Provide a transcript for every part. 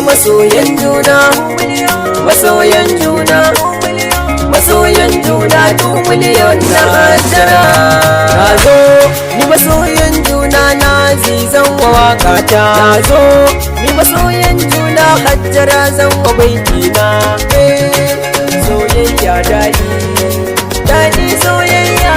masoyan juna, masoyan juna, masoyan juna 2 miliyon na Hajara. Na zo ni masoyan juna na zizan wa wakata. Na zo ni masoyan juna Hajara zan wa baitina. Soyayya daɗi, daɗi soyayya.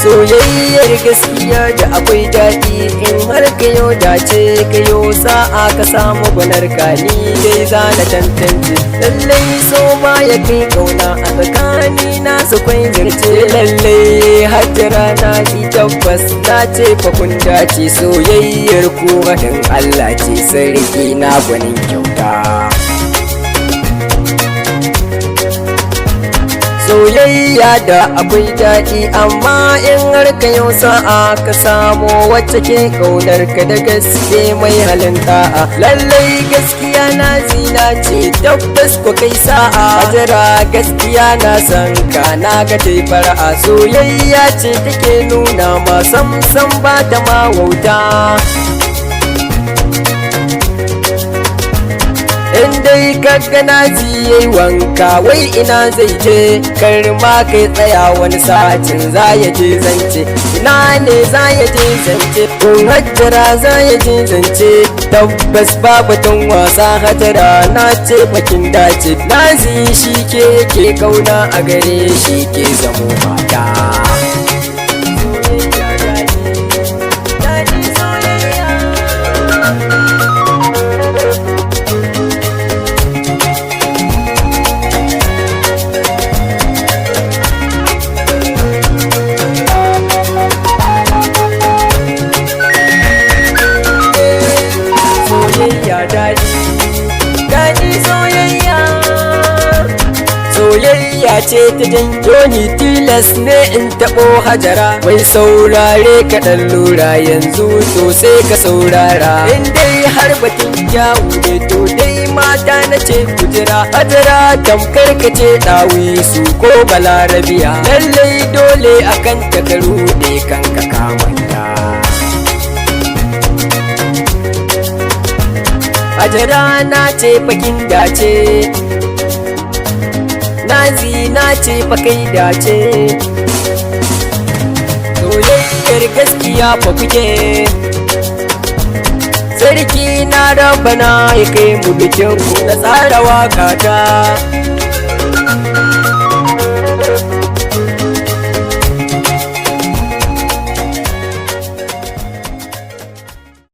Soyayyar gaskiya da akwai daɗi in har kayo dace kayo sa'a ka samu gwanar kani dai za na tantance. Lallai so ma ya kai kauna a tsakani na su kwai zarce. Lallai Hajara na yi tabbas na ce fa kun dace. Soyayyar ku haɗin Allah ce sarki na gwanin kyauta. Soyayya da akwai daɗi amma in har ka yau sa'a ka samu wacce ke ƙaunar ka da gaske mai halin ta'a. Lallai gaskiya na zina ce tabbas ko kai sa'a. Hajara gaskiya na san ka na ga tai fara'a. Soyayya ce take nuna ma sam ba ta ma wauta. In dai kaga naji yayi wanka wai ina zai je, kar ma kai tsaya wani sa'atin za ya je zance. Ina ne za ya je zance? Kun Hajara za ya je zance. Tabbas babatun wasa Hajara na ce bakin dace. Nazi shi ke yake kauna a gare shi ke zamo mata. Soyayya ce ta janyo ni tilas ne in taɓo Hajara. Wai saurare kaɗan lura yanzu to sai ka saurara. In dai har batun kyawu ne to dai mata na ce kujira. Hajara tamkar ka ce ɗawi su ko balarabiya. Lallai dole akan ta ka ruɗe kanka kamanta. Hajara na ce bakin dace, nazi na ce fa kai dace. Soyayyar gaskiya fa kuke, sarki na rabana ya kai mu bikin ku na tsara wakata.